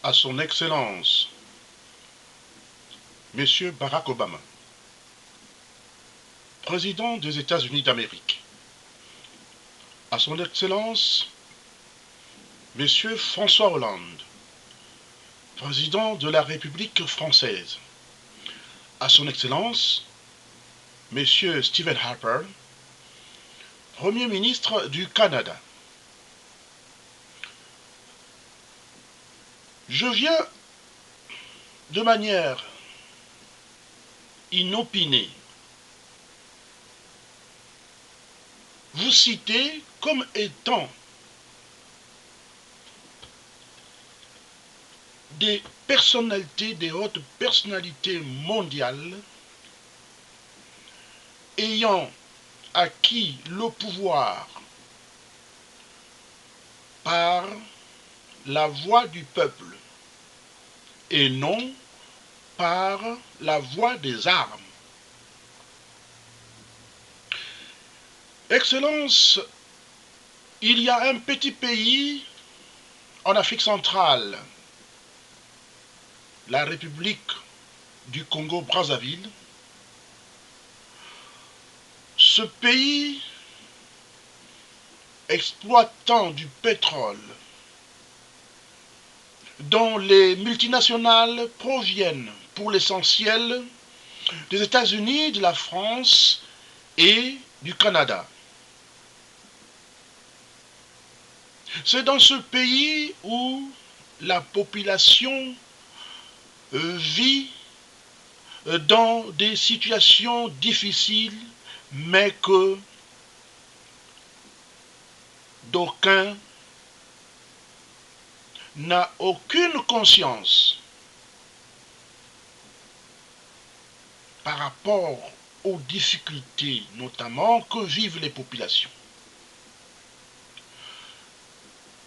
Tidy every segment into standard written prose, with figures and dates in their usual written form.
à son Excellence, Monsieur Barack Obama, président des États-Unis d'Amérique, à son Excellence, Monsieur François Hollande, président de la République française, à son Excellence, Monsieur Stephen Harper, Premier ministre du Canada. Je viens de manière inopinée vous citer comme étant des personnalités, des hautes personnalités mondiales ayant acquis le pouvoir par la voix du peuple et non par la voix des armes. Excellence, il y a un petit pays en Afrique centrale, la République du Congo-Brazzaville. Ce pays, exploitant du pétrole, dont les multinationales proviennent pour l'essentiel des États-Unis, de la France et du Canada. C'est dans ce pays où la population vit dans des situations difficiles, mais que d'aucuns n'a aucune conscience par rapport aux difficultés notamment que vivent les populations.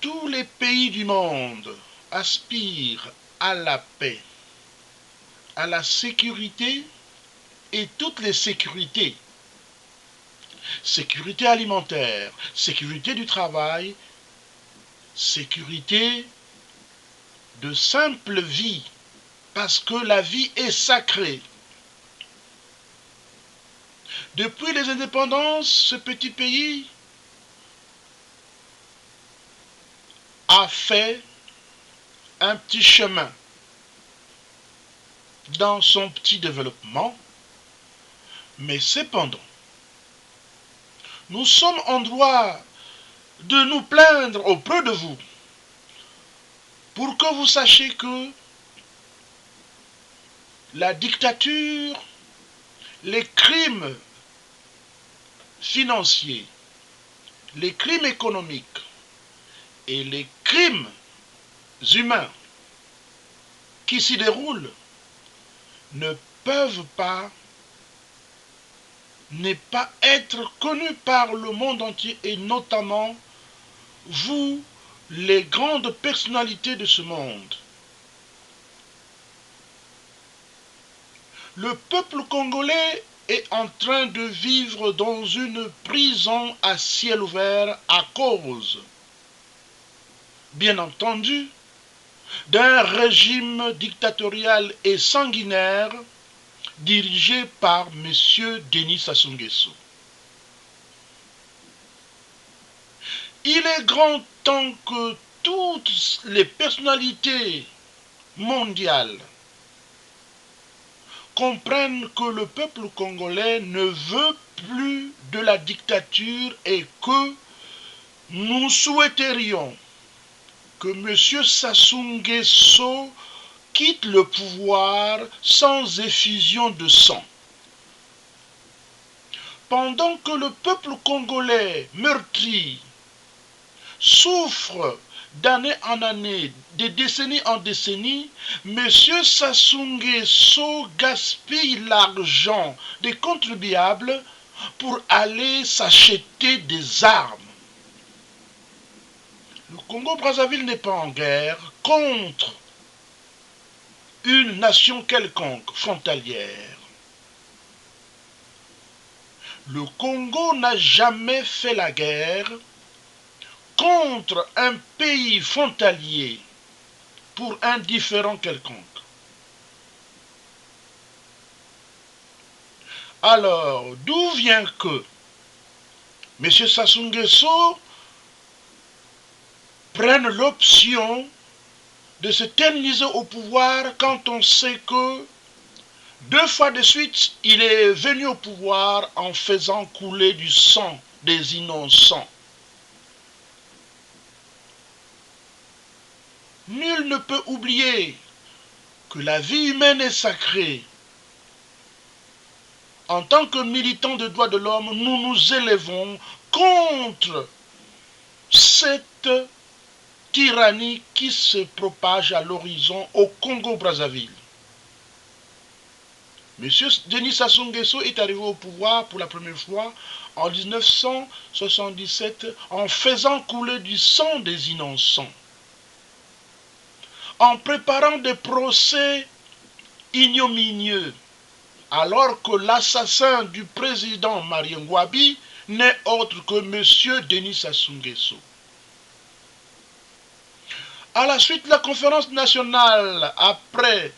Tous les pays du monde aspirent à la paix, à la sécurité et toutes les sécurités. Sécurité alimentaire, sécurité du travail, sécurité de simple vie, parce que la vie est sacrée. Depuis les indépendances, ce petit pays a fait un petit chemin dans son petit développement, mais cependant, nous sommes en droit de nous plaindre auprès de vous pour que vous sachiez que la dictature, les crimes financiers, les crimes économiques et les crimes humains qui s'y déroulent ne peuvent pas être connus par le monde entier et notamment vous, les grandes personnalités de ce monde. Le peuple congolais est en train de vivre dans une prison à ciel ouvert à cause, bien entendu, d'un régime dictatorial et sanguinaire dirigé par M. Denis Sassou Nguesso. Il est grand temps que toutes les personnalités mondiales comprennent que le peuple congolais ne veut plus de la dictature et que nous souhaiterions que M. Sassou Nguesso quitte le pouvoir sans effusion de sang. Pendant que le peuple congolais meurtri souffre d'année en année, de décennie en décennie, M. Sassou Nguesso gaspille l'argent des contribuables pour aller s'acheter des armes. Le Congo-Brazzaville n'est pas en guerre contre une nation quelconque frontalière. Le Congo n'a jamais fait la guerre contre un pays frontalier pour un différend quelconque. Alors, d'où vient que M. Sassou Nguesso prenne l'option de s'éterniser au pouvoir quand on sait que 2 fois de suite, il est venu au pouvoir en faisant couler du sang des innocents. Nul ne peut oublier que la vie humaine est sacrée. En tant que militants des droits de l'homme, nous nous élevons contre cette tyrannie qui se propage à l'horizon au Congo-Brazzaville. M. Denis Sassou Nguesso est arrivé au pouvoir pour la première fois en 1977 en faisant couler du sang des innocents, en préparant des procès ignominieux, alors que l'assassin du président Marien Ngouabi n'est autre que M. Denis Sassou Nguesso. À la suite de la conférence nationale, après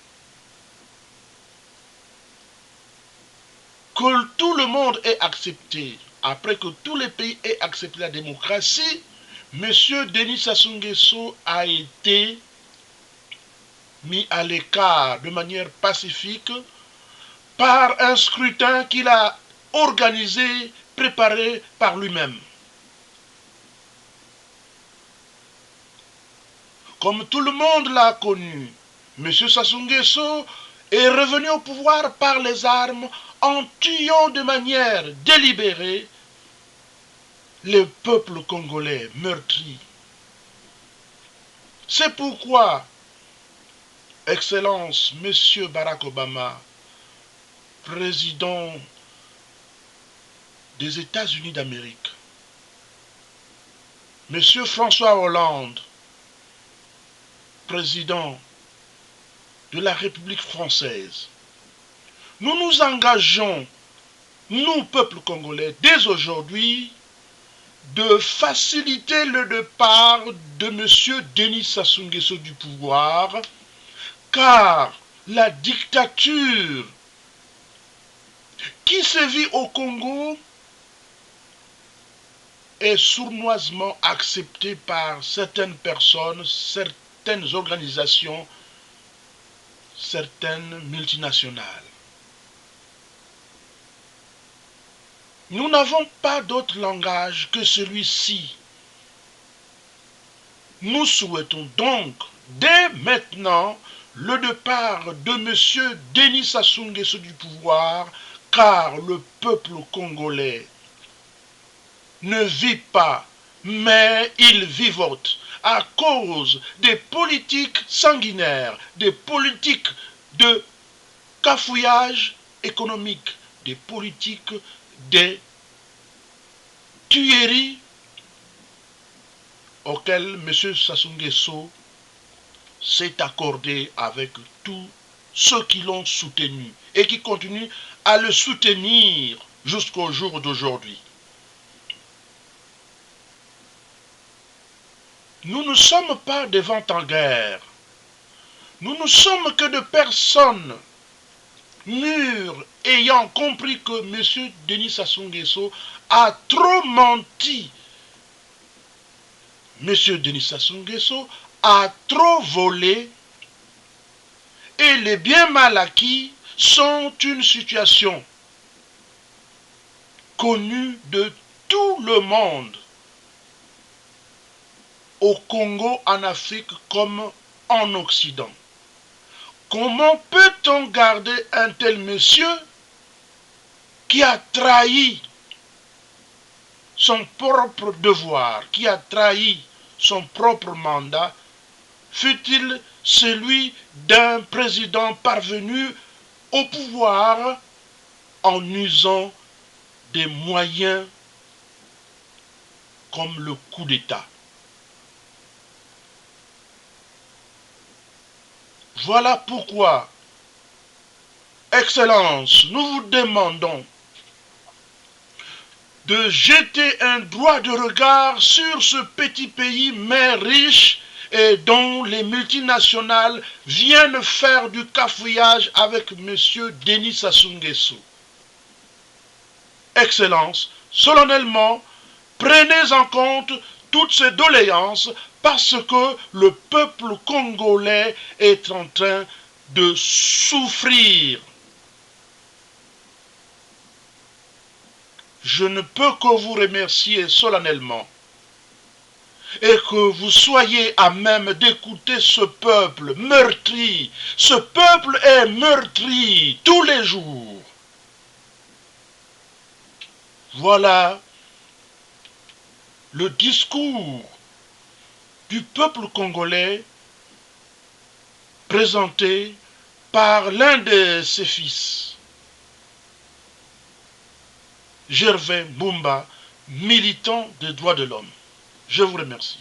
que tout le monde ait accepté, après que tous les pays aient accepté la démocratie, M. Denis Sassou Nguesso a été mis à l'écart de manière pacifique par un scrutin qu'il a organisé, préparé par lui-même. Comme tout le monde l'a connu, M. Sassou Nguesso est revenu au pouvoir par les armes en tuant de manière délibérée le peuple congolais meurtri. C'est pourquoi, Excellence, M. Barack Obama, président des États-Unis d'Amérique, M. François Hollande, président de la République française, nous nous engageons, nous, peuple congolais, dès aujourd'hui, de faciliter le départ de M. Denis Sassou Nguesso du pouvoir, car la dictature qui sévit au Congo est sournoisement acceptée par certaines personnes, certaines organisations, certaines multinationales. Nous n'avons pas d'autre langage que celui-ci. Nous souhaitons donc, dès maintenant, le départ de M. Denis Sassou Nguesso du pouvoir, car le peuple congolais ne vit pas, mais il vivote à cause des politiques sanguinaires, des politiques de cafouillage économique, des politiques des tueries auxquelles M. Sassou Nguesso s'est accordé avec tous ceux qui l'ont soutenu et qui continuent à le soutenir jusqu'au jour d'aujourd'hui. Nous ne sommes pas des vents en guerre. Nous ne sommes que de personnes mûres ayant compris que M. Denis Sassou Nguesso a trop menti. M. Denis Sassou Nguesso a trop volé et les biens mal acquis sont une situation connue de tout le monde, au Congo, en Afrique comme en Occident. Comment peut-on garder un tel monsieur qui a trahi son propre devoir, qui a trahi son propre mandat, fut-il celui d'un président parvenu au pouvoir en usant des moyens comme le coup d'État? Voilà pourquoi, Excellence, nous vous demandons de jeter un droit de regard sur ce petit pays, mais riche, et dont les multinationales viennent faire du cafouillage avec M. Denis Sassou Nguesso. Excellences, solennellement, prenez en compte toutes ces doléances parce que le peuple congolais est en train de souffrir. Je ne peux que vous remercier solennellement et que vous soyez à même d'écouter ce peuple meurtri. Ce peuple est meurtri tous les jours. Voilà le discours du peuple congolais présenté par l'un de ses fils, Gervais Mbumba, militant des droits de l'homme. Je vous remercie.